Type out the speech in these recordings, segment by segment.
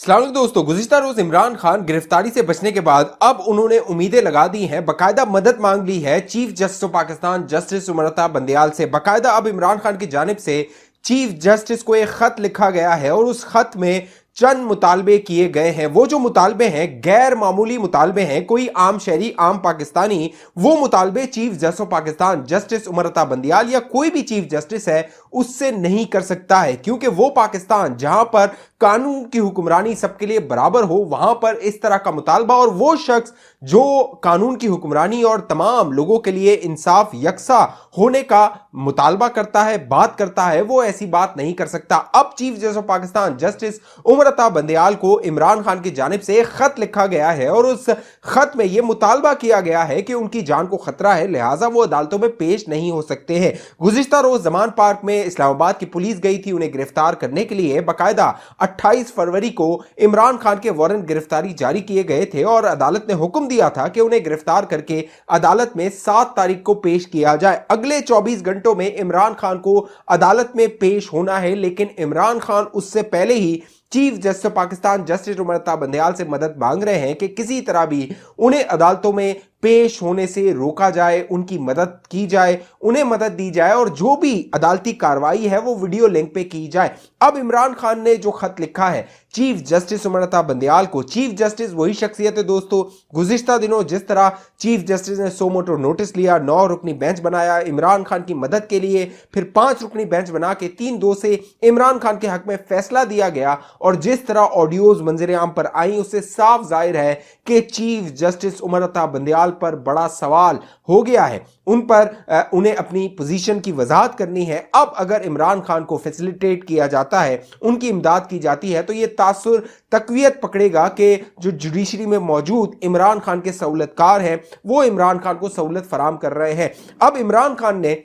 अस्सलाम वालेकुम दोस्तों, गुज़िश्ता रोज इमरान खान गिरफ्तारी से बचने के बाद अब उन्होंने उम्मीदें लगा दी हैं, बाकायदा मदद मांग ली है chief justice of Pakistan justice Umar Bandial से। बाकायदा अब इमरान खान की जानिब से चीफ जस्टिस को एक खत लिखा गया है और उस खत में चंद मुतालबे किए गए हैं। वो जो मुतालबे हैं गैर मामूली मुतालबे हैं, कोई आम शहरी आम पाकिस्तानी वो मुतालबे chief justice of Pakistan justice Umar Bandial या कोई भी चीफ जस्टिस है उससे नहीं कर सकता है, क्योंकि वो पाकिस्तान जहां पर कानून की हुक्मरानी सबके लिए बराबर हो वहां पर इस तरह का मुतालबा और वो शख्स जो कानून की हुक्मरानी और तमाम लोगों के लिए इंसाफ यकसा होने का मुतालबा करता है, बात करता है, वो ऐसी बात नहीं कर सकता। अब chief justice of Pakistan justice Umar Bandial को इमरान खान की जानिब से एक खत लिखा गया है और उस खत में यह मुतालबा किया गया है कि उनकी जान को खतरा है, लिहाजा वो अदालतों में पेश नहीं हो सकते हैं। गुज़िश्ता रोज जमान पार्क में इस्लामाबाद की पुलिस गई थी उन्हें गिरफ्तार करने के लिए। बाकायदा 28 फरवरी को इमरान खान के वारंट गिरफ्तारी जारी किए गए थे और अदालत ने हुक्म दिया था कि उन्हें गिरफ्तार करके अदालत में 7 तारीख को पेश किया जाए। अगले 24 घंटों में इमरान खान को अदालत में पेश होना है, लेकिन इमरान खान उससे पहले ही chief justice Pakistan justice Umar Bandial से मदद मांग रहे हैं कि किसी तरह भी उन्हें अदालतों में पेश होने से रोका जाए, उनकी मदद की जाए, उन्हें मदद दी जाए और जो भी अदालती कार्रवाई है वो वीडियो लिंक पे की जाए। अब इमरान खान ने जो खत लिखा है चीफ जस्टिस उमर बंदयाल को, चीफ जस्टिस वही शख्सियत है दोस्तों, गुज़िश्ता दिनों जिस तरह चीफ जस्टिस ने सो मोटो नोटिस लिया, 9 रुकनी बेंच बनाया इमरान खान की मदद के लिए, फिर 5 रुकनी बेंच बना के 3-2 से इमरान खान के हक में फैसला दिया गया और जिस तरह ऑडियोज मंजर आम पर आई उससे साफ जाहिर है कि चीफ जस्टिस उमर बंदयाल पर बड़ा सवाल हो गया है। उन पर उन्हें अपनी पोजीशन की वजाहत करनी है। अब अगर इमरान खान को फैसिलिटेट किया जाता है, उनकी इमदाद की जाती है, तो यह तासुर तकवीत पकड़ेगा कि जो जुडिशरी में मौजूद इमरान खान के सहूलतकार हैं वो इमरान खान को सहूलत फराम कर रहे हैं। अब इमरान खान ने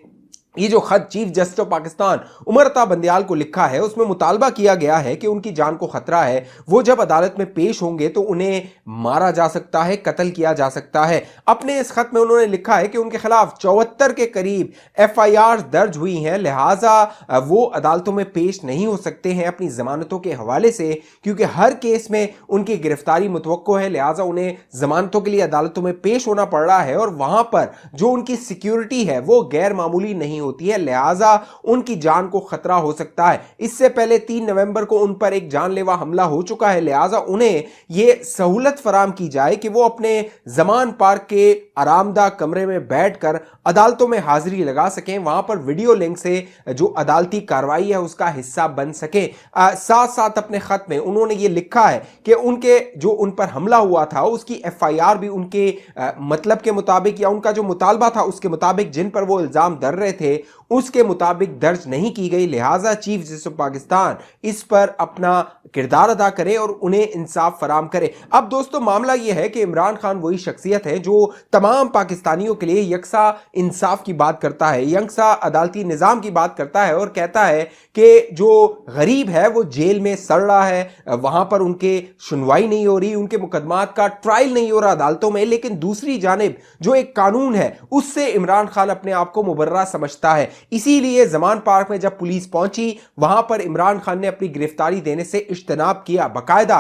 ये जो खत chief justice of Pakistan Umar Bandial को लिखा है उसमें मुतालबा किया गया है कि उनकी जान को खतरा है, वो जब अदालत में पेश होंगे तो उन्हें मारा जा सकता है, कत्ल किया जा सकता है। अपने इस खत में उन्होंने लिखा है कि उनके खिलाफ 74 के करीब FIR दर्ज हुई हैं, लिहाजा वो अदालतों में पेश नहीं हो सकते हैं अपनी जमानतों के हवाले से, क्योंकि हर केस में उनकी गिरफ्तारी मुतवक्को है, लिहाजा उन्हें जमानतों के लिए अदालतों में पेश होना पड़ रहा है और वहां पर जो उनकी सिक्योरिटी है वो गैर मामूली नहीं होती है, लिहाजा उनकी जान को खतरा हो सकता है। इससे पहले 3 नवंबर को उन पर एक जानलेवा हमला हो चुका है, लिहाजा उन्हें यह सहूलत फराम की जाए कि वो अपने जमान पार्क के आरामदा कमरे में बैठकर अदालतों में हाजिरी लगा सकें, वहां पर वीडियो लिंक से जो अदालती कार्रवाई है उसका हिस्सा बन सके। साथ साथ अपने खत में उन्होंने ये लिखा है कि उनके जो उन पर हमला हुआ था उसकी FIR भी उनके मतलब के मुताबिक या उनका जो मुतालबा था उसके मुताबिक, जिन पर वो इल्जाम धर रहे थे उसके मुताबिक दर्ज नहीं की गई, लिहाजा चीफ जस्टिस ऑफ पाकिस्तान इस पर अपना किरदार अदा करे और उन्हें इंसाफ फराम करे। अब दोस्तों मामला यह है कि इमरान खान वही शख्सियत है जो तमाम पाकिस्तानियों के लिए यकसा इंसाफ की बात करता है, यकसा अदालती निज़ाम की बात करता है और कहता है कि जो गरीब है वो जेल में सड़ रहा है, वहां पर उनके सुनवाई नहीं हो रही, उनके मुकदमात का ट्रायल नहीं हो रहा अदालतों में, लेकिन दूसरी जानिब जो एक कानून है उससे इमरान खान अपने आप को मुबर्रा समझता है। इसीलिए जमान पार्क में जब पुलिस पहुंची वहां पर इमरान खान ने अपनी गिरफ्तारी देने से इज्तनाब किया। बाकायदा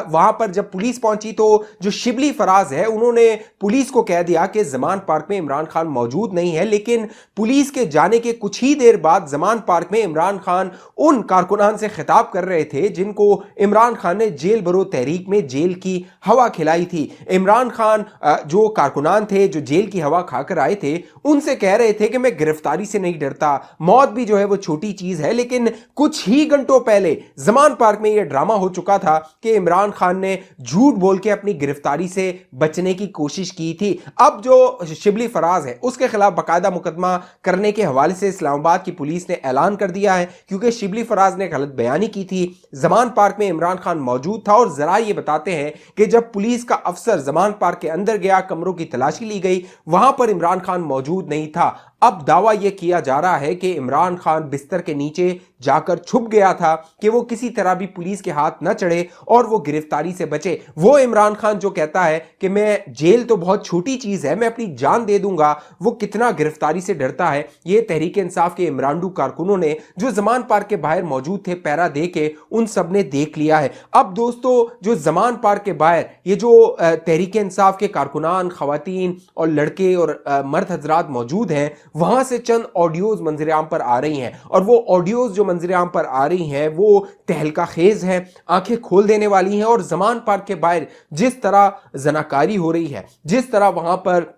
वहां पर जब पुलिस पहुंची तो जो शिबली फराज है उन्होंने पुलिस को कह दिया कि जमान पार्क में इमरान खान मौजूद नहीं है, लेकिन पुलिस के जाने के कुछ ही देर बाद जमान पार्क में इमरान खान उन कारकुनान से खिताब कर रहे थे जिनको इमरान खान ने जेल बरो तहरीक में जेल की हवा खिलाई थी। इमरान खान जो कारकुनान थे जो जेल की हवा खाकर आए थे उनसे कह रहे थे कि मैं गिरफ्तारी से नहीं डरता, मौत भी जो है वो छोटी चीज है, लेकिन कुछ ही घंटों पहले जमान पार्क में यह ड्रामा हो चुका था कि इमरान खान ने झूठ बोल के अपनी गिरफ्तारी से बचने की कोशिश की थी। अब जो शिबली फराज है उसके खिलाफ बाकायदा मुकदमा करने के हवाले से इस्लामाबाद की पुलिस ने ऐलान कर दिया है, क्योंकि शिबली फराज ने गलत बयानी की थी। जमान पार्क में इमरान खान मौजूद था और जरा ये बताते हैं कि जब पुलिस का अफसर जमान पार्क के अंदर गया, कमरों की तलाशी ली गई, वहां पर इमरान खान मौजूद नहीं था। अब दावा यह किया जा रहा है कि इमरान खान बिस्तर के नीचे जाकर छुप गया था कि वो किसी तरह भी पुलिस के हाथ न चढ़े और वो गिरफ्तारी से बचे। वो इमरान खान जो कहता है कि मैं जेल तो बहुत छोटी चीज है, मैं अपनी जान दे दूंगा, वो कितना गिरफ्तारी से डरता है। ये तहरीक इंसाफ के इमरानडू कारकुनों ने जो जमान पार्क के बाहर मौजूद थे पैरा दे के, उन सब ने देख लिया है। अब दोस्तों जो जमान पार्क के बाहर ये जो तहरीक इंसाफ के कारकुनान, खवातीन और लड़के और मर्द हजरात मौजूद हैं, वहां से चंद ऑडियोज मंजर आम पर आ रही हैं और वो ऑडियोज जो मंजर आम पर आ रही हैं वो तहलका खेज है, आंखें खोल देने वाली हैं। और जमान पार्क के बाहर जिस तरह जनाकारी हो रही है, जिस तरह वहां पर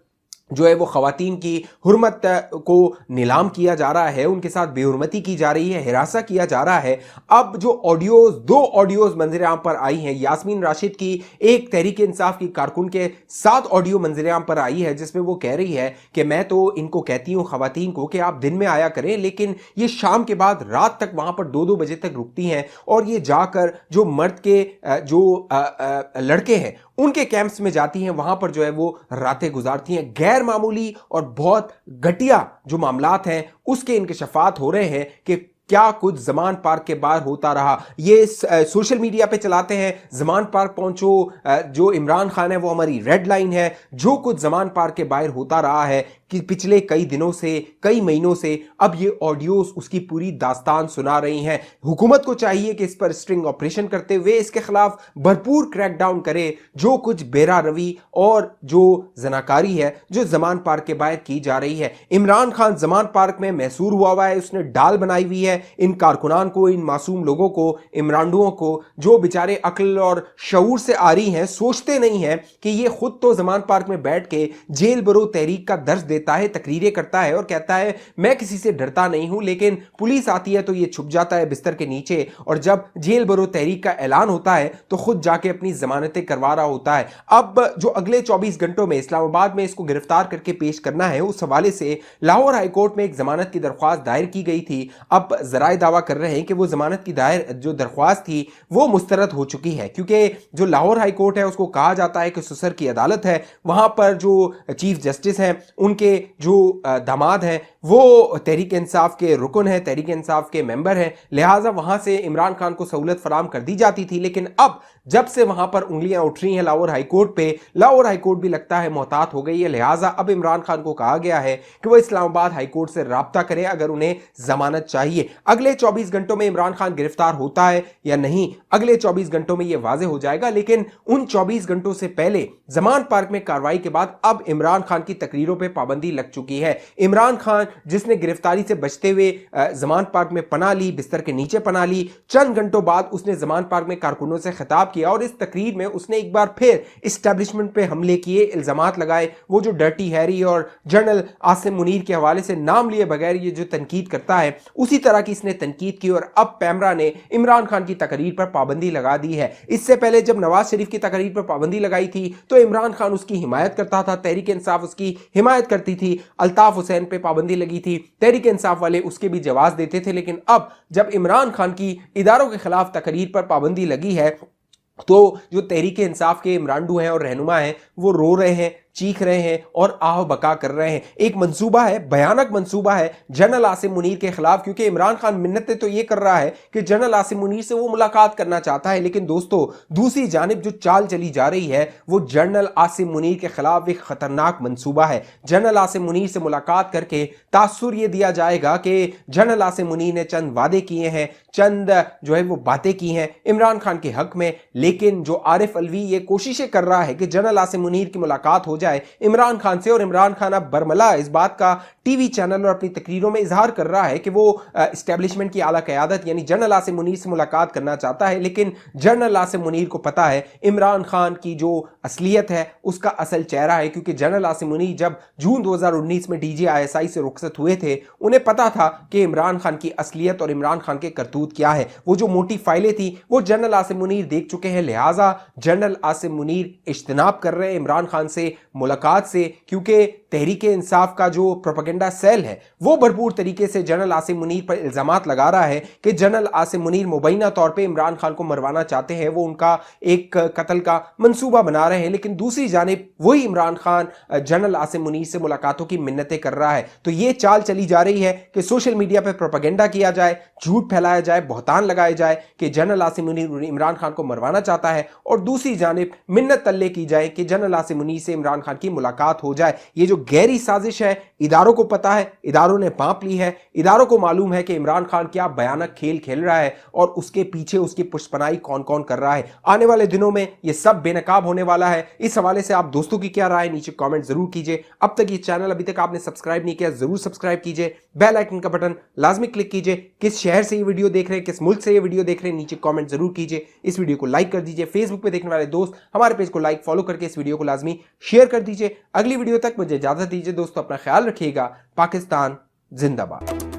जो है वो खवातीन की हुर्मत को नीलाम किया जा रहा है, उनके साथ बेहुरमती की जा रही है, हिरासा किया जा रहा है। अब जो ऑडियोज, दो ऑडियोज मंजर आम पर आई हैं, यास्मीन राशिद की एक तहरीक इंसाफ की कारकुन के साथ ऑडियो मंजर आम पर आई है जिसमें वो कह रही है कि मैं तो इनको कहती हूँ खवातीन को कि आप दिन में आया करें, लेकिन ये शाम के बाद रात तक वहां पर 2-2 बजे तक रुकती हैं और ये जाकर जो मर्द के जो लड़के हैं उनके कैंप्स में जाती हैं, वहां पर जो है वो रातें गुजारती हैं। गैर मामूली और बहुत घटिया जो मामलात हैं उसके इंकशाफात हो रहे हैं कि क्या कुछ जमान पार्क के बाहर होता रहा। ये सोशल मीडिया पे चलाते हैं, जमान पार्क पहुंचो, जो इमरान खान है वो हमारी रेड लाइन है। जो कुछ जमान पार्क के बाहर होता रहा है कि पिछले कई दिनों से, कई महीनों से, अब ये ऑडियोज उसकी पूरी दास्तान सुना रही हैं। हुकूमत को चाहिए कि इस पर स्ट्रिंग ऑपरेशन करते हुए इसके खिलाफ भरपूर क्रैकडाउन करे। जो कुछ बेरा रवि और जो जनाकारी है जो जमान पार्क के बाहर की जा रही है, इमरान खान जमान पार्क में मैसूर हुआ है, उसने डाल बनाई हुई है इन कारकुनान को, इन मासूम लोगों को, इमरानडुओं को, जो बेचारे अक्ल और शऊर से आ रही हैं, सोचते नहीं हैं कि ये खुद तो जमान पार्क में बैठ के जेल बरो तहरीक का दर्ज देता है, तकरीरें करता है और कहता है मैं किसी से डरता नहीं हूं, लेकिन पुलिस आती है तो ये छुप जाता है बिस्तर के नीचे और जब जेल बरो तहरीक का ऐलान होता है तो खुद जाके अपनी जमानतें करवा रहा होता है। अब जो अगले 24 घंटों में इस्लामाबाद में इसको गिरफ्तार करके पेश करना है, उस हवाले से लाहौर हाईकोर्ट में एक जमानत की दरख्वास्त दायर की गई थी। अब जराए दावा कर रहे हैं कि वो जमानत की दायर जो दरख्वास्त थी वो मुस्तरद हो चुकी है, क्योंकि जो लाहौर हाई कोर्ट है उसको कहा जाता है कि सुसर की अदालत है, वहां पर जो चीफ जस्टिस हैं उनके जो दामाद हैं वो तहरीक इंसाफ के रुकन हैं, तहरीक इंसाफ के मेंबर हैं, लिहाजा वहां से इमरान खान को सहूलत फराम कर दी जाती थी। लेकिन अब जब से वहां पर उंगलियां उठ रही हैं लाहौर हाईकोर्ट पे, लाहौर हाईकोर्ट भी लगता है मोहतात हो गई है। लिहाजा अब इमरान खान को कहा गया है कि वो इस्लामाबाद हाईकोर्ट से राब्ता करें अगर उन्हें जमानत चाहिए। अगले 24 घंटों में इमरान खान गिरफ्तार होता है या नहीं, अगले 24 घंटों में यह वाजे हो जाएगा। लेकिन उन 24 घंटों से पहले जमान पार्क में कार्रवाई के बाद अब इमरान खान की तकरीरों पर पाबंदी लग चुकी है। इमरान खान जिसने गिरफ्तारी से बचते हुए जमान पार्क में पनाह ली, बिस्तर के नीचे पनाह ली, चंद घंटों बाद उसने जमान पार्क में कारकुनों से खिताब किया और इस तकरीर में उसने एक बार फिर इस्टेब्लिशमेंट पे हमले किए, इल्जामात लगाए। वो जो डर्टी हैरी और जनरल आसिम मुनीर के हवाले से नाम लिए बगैर ये जो तनकीद करता है, उसी तरह की इसने तनकीद की और अब पैमरा ने इमरान खान की तकरीर पर पाबंदी लगा दी है। इससे पहले जब नवाज शरीफ की तकरीर पर पाबंदी लगाई थी तो इमरान खान उसकी हिमायत करता था, तहरीक इंसाफ उसकी हिमायत करती थी। अल्ताफ हुसैन पे पाबंदी लगी थी, तहरीक इंसाफ वाले उसके भी जवाब देते थे। लेकिन अब जब इमरान खान की इदारों के खिलाफ तकरीर पर पाबंदी लगी है तो जो तहरीक इंसाफ के इमरानडू हैं और रहनुमा हैं वो रो रहे हैं, चीख रहे हैं और आह बका कर रहे हैं। एक मंसूबा है, भयानक मंसूबा है जनरल आसिम मुनीर के खिलाफ, क्योंकि इमरान खान मिन्नतें तो ये कर रहा है कि जनरल आसिम मुनीर से वो मुलाकात करना चाहता है, लेकिन दोस्तों दूसरी जानिब जो चाल चली जा रही है वो जनरल आसिम मुनीर के खिलाफ एक खतरनाक मंसूबा है। जनरल आसिम मुनीर से मुलाकात करके तासुर ये दिया जाएगा कि जनरल आसिम मुनीर ने चंद वादे किए हैं, चंद जो है वो बातें की हैं इमरान खान के हक में, लेकिन जो आरिफ अलवी ये कोशिशें कर रहा है कि जनरल आसिम मुनीर की मुलाकात हो जाए इमरान खान से, और इमरान खान अब बरमला इस बात का टीवी चैनल और अपनी तकरीरों में इजहार कर रहा है कि वो एस्टेब्लिशमेंट की आला क़यादत यानी जनरल आसिम मुनीर से मुलाकात करना चाहता है। लेकिन जनरल आसिम मुनीर को पता है इमरान खान की जो असलियत है उसका असल चेहरा है, क्योंकि जनरल आसिम मुनीर जब जून 2019 में DGISI से रुखसत हुए थे उन्हें पता था कि इमरान खान की असलियत और इमरान खान के करतूत क्या है। वो जो मोटी फाइलें थी वो जनरल आसिम मुनीर देख चुके हैं, लिहाजा जनरल आसिम मुनीर इज्तनाब कर रहे हैं इमरान खान से मुलाकात से, क्योंकि तहरीके इंसाफ का जो प्रोपेगेंडा सेल है वो भरपूर तरीके से जनरल आसिम मुनीर पर इल्जामात लगा रहा है कि जनरल आसिम मुनीर मुबैना तौर पे इमरान खान को मरवाना चाहते हैं, वो उनका एक कत्ल का मंसूबा बना रहे हैं। लेकिन दूसरी जानिब वही इमरान खान जनरल आसिम मुनीर से मुलाकातों की मिन्नतें कर रहा है। तो ये चाल चली जा रही है कि सोशल मीडिया पर प्रोपेगेंडा किया जाए, झूठ फैलाया जाए, बहतान लगाए जाए कि जनरल आसिम मुनीर इमरान खान को मरवाना चाहता है, और दूसरी जानिब मिन्नत तल्ले की जाए कि जनरल आसिम मुनीर से इमरान खान की मुलाकात हो जाए। ये जो गहरी साजिश है, इदारों को पता है, इदारों ने भांप ली है, इदारों को मालूम है कि इमरान खान क्या भयानक खेल खेल रहा है और उसके पीछे उसकी पुष्पनाई कौन कौन कर रहा है। आने वाले दिनों में यह सब बेनकाब होने वाला है। इस हवाले से आप दोस्तों की क्या राय, नीचे कमेंट जरूर कीजिए। अब तक ये चैनल अभी तक आपने सब्सक्राइब नहीं किया, जरूर सब्सक्राइब कीजिए, बेल आइकन का बटन लाजमी क्लिक कीजिए। किस शहर से ये वीडियो देख रहे हैं, किस मुल्क से ये वीडियो देख रहे हैं, नीचे कमेंट जरूर कीजिए। इस वीडियो को लाइक कर दीजिए। फेसबुक पे देखने वाले दोस्त हमारे पेज को लाइक फॉलो करके इस वीडियो को लाजमी शेयर कर दीजिए। अगली वीडियो तक मुझे इजाजत दीजिए दोस्तों, अपना ख्याल रखिएगा। पाकिस्तान जिंदाबाद।